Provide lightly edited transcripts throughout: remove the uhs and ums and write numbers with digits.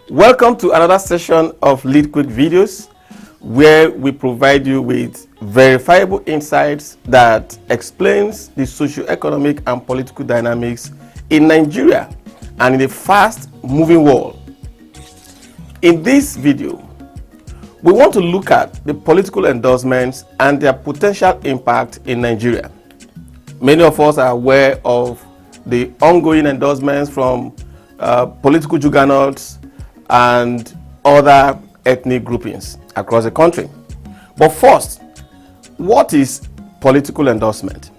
Welcome to another session of Lead Quick Videos, where we provide you with verifiable insights that explains the socio-economic and political dynamics in Nigeria and in a fast-moving world. In this video, we want to look at the political endorsements and their potential impact in Nigeria. Many of us are aware of the ongoing endorsements from political juggernauts and other ethnic groupings across the country. But first, what is political endorsement?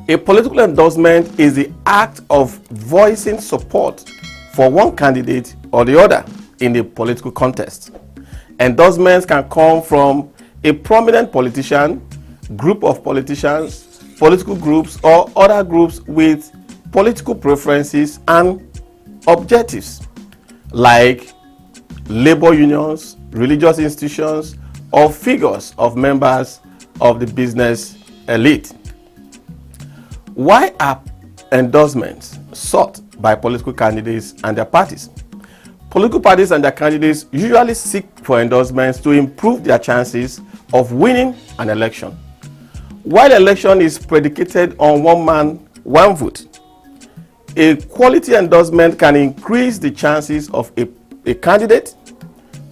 A political endorsement is the act of voicing support for one candidate or the other in a political contest. Endorsements can come from a prominent politician, group of politicians, political groups, or other groups with political preferences and objectives, like labor unions, religious institutions, or figures of members of the business elite. Why are endorsements sought by political candidates and their parties? Political parties and their candidates usually seek for endorsements to improve their chances of winning an election. While election is predicated on one man, one vote, a quality endorsement can increase the chances of a candidate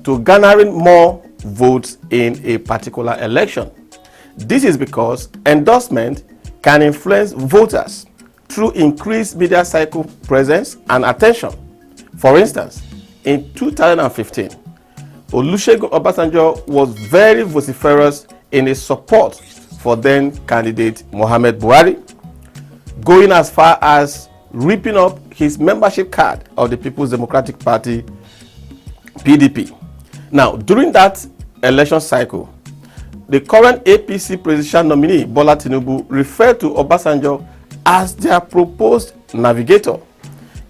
to garnering more votes in a particular election. This is because endorsement can influence voters through increased media cycle presence and attention. For instance, in 2015, Olusegun Obasanjo was very vociferous in his support for then candidate Muhammad Buhari, going as far as ripping up his membership card of the People's Democratic Party, PDP. Now, during that election cycle, the current APC presidential nominee, Bola Tinubu, referred to Obasanjo as their proposed navigator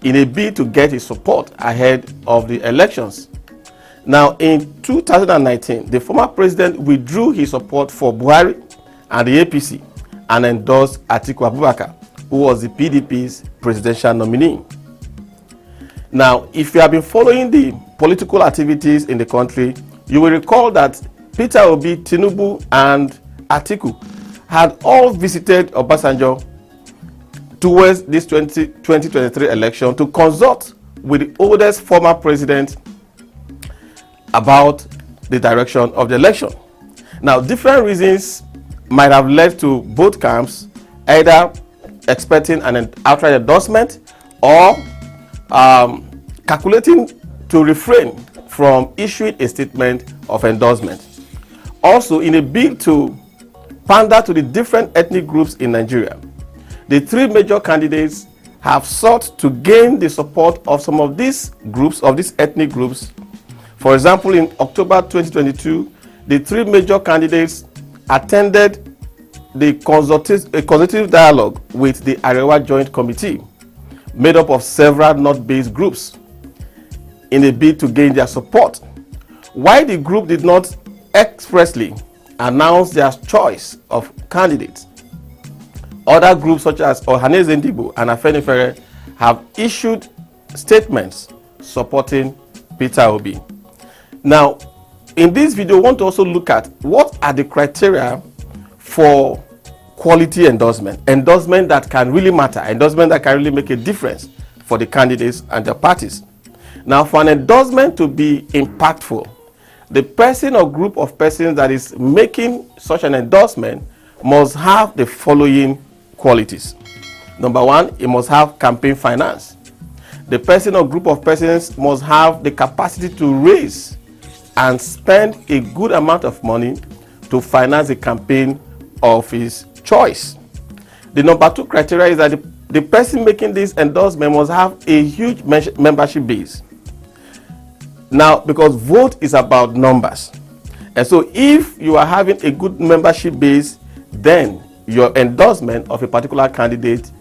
in a bid to get his support ahead of the elections. Now, in 2019, the former president withdrew his support for Buhari and the APC and endorsed Atiku Abubakar, who was the PDP's presidential nominee. Now, if you have been following the political activities in the country, you will recall that Peter Obi, Tinubu, and Atiku had all visited Obasanjo towards this 2023 election to consult with the oldest former president about the direction of the election. Now, different reasons might have led to both camps either expecting an outright endorsement or calculating to refrain from issuing a statement of endorsement. Also, in a bid to pander to the different ethnic groups in Nigeria, the three major candidates have sought to gain the support of some of these groups, of these ethnic groups. For example, in October 2022, the three major candidates attended the consultative dialogue with the Arewa Joint Committee, made up of several North-based groups, in a bid to gain their support. While the group did not expressly announce their choice of candidates, other groups such as Ohaneze Ndigbo and Afenifere have issued statements supporting Peter Obi. Now, in this video, we want to also look at what are the criteria for quality endorsement that can really matter, endorsement that can really make a difference for the candidates and their parties. Now, for an endorsement to be impactful, the person or group of persons that is making such an endorsement must have the following qualities. Number one, it must have campaign finance. The person or group of persons must have the capacity to raise and spend a good amount of money to finance the campaign of his choice. The number two criteria is that the person making this endorsement must have a huge membership base. Now, because vote is about numbers, and so if you are having a good membership base, then your endorsement of a particular candidate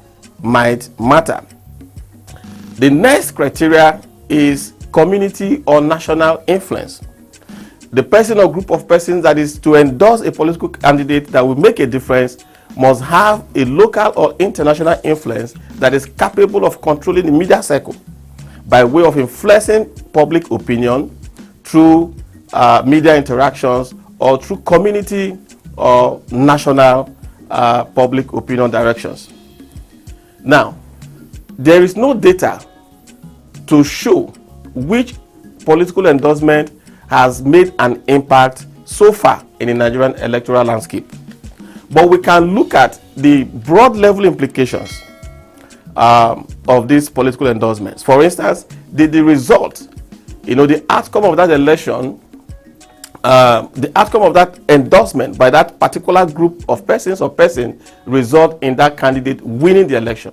might matter. The next criteria is community or national influence. The person or group of persons that is to endorse a political candidate that will make a difference must have a local or international influence that is capable of controlling the media cycle by way of influencing public opinion, through media interactions, or through community or national public opinion directions. Now, there is no data to show which political endorsement has made an impact so far in the Nigerian electoral landscape. But we can look at the broad level implications of these political endorsements. For instance, the result, the outcome of that election, the outcome of that endorsement by that particular group of persons or person result in that candidate winning the election.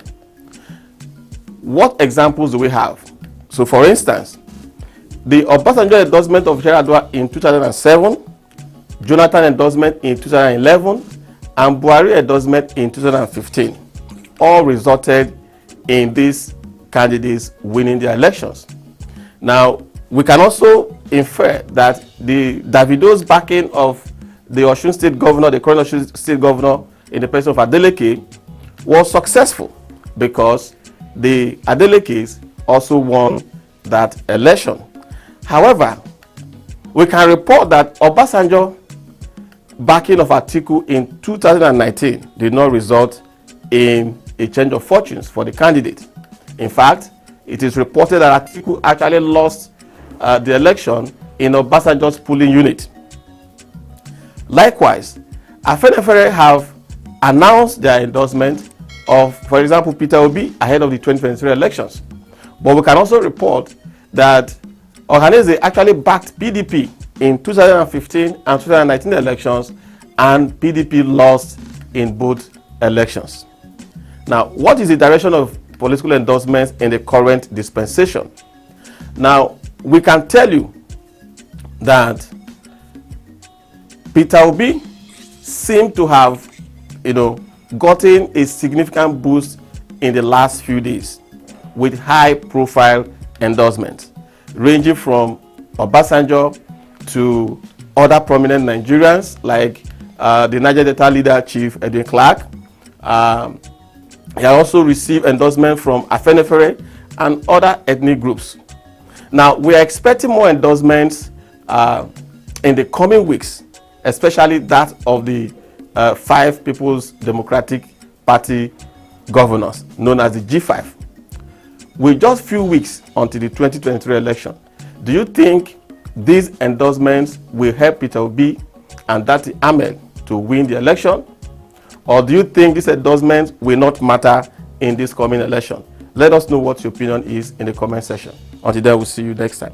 What examples do we have? So, for instance, the Obasanjo endorsement of Yar'Adua in 2007, Jonathan endorsement in 2011, and Buhari endorsement in 2015 all resulted in these candidates winning their elections. Now, we can also infer that the Davido's backing of the Osun State Governor, the current Osun State Governor in the person of Adeleke, was successful because the Adelekes also won that election. However, we can report that Obasanjo backing of Atiku in 2019 did not result in a change of fortunes for the candidate. In fact, it is reported that Atiku actually lost the election in Obasanjo's polling unit. Likewise, Afenifere have announced their endorsement of, for example, Peter Obi ahead of the 2023 elections. But we can also report that Ohaneze actually backed PDP in 2015 and 2019 elections, and PDP lost in both elections. Now, what is the direction of political endorsements in the current dispensation? Now, we can tell you that Peter Obi seemed to have, gotten a significant boost in the last few days with high-profile endorsements, ranging from Obasanjo to other prominent Nigerians like the Niger Delta leader, Chief Edwin Clark. He also received endorsement from Afenifere and other ethnic groups. Now, we are expecting more endorsements in the coming weeks, especially that of the 5 People's Democratic Party governors, known as the G5. With just few weeks until the 2023 election, do you think these endorsements will help Peter Obi and Dati Ahmed to win the election? Or do you think these endorsements will not matter in this coming election? Let us know what your opinion is in the comment section. Until then, we'll see you next time.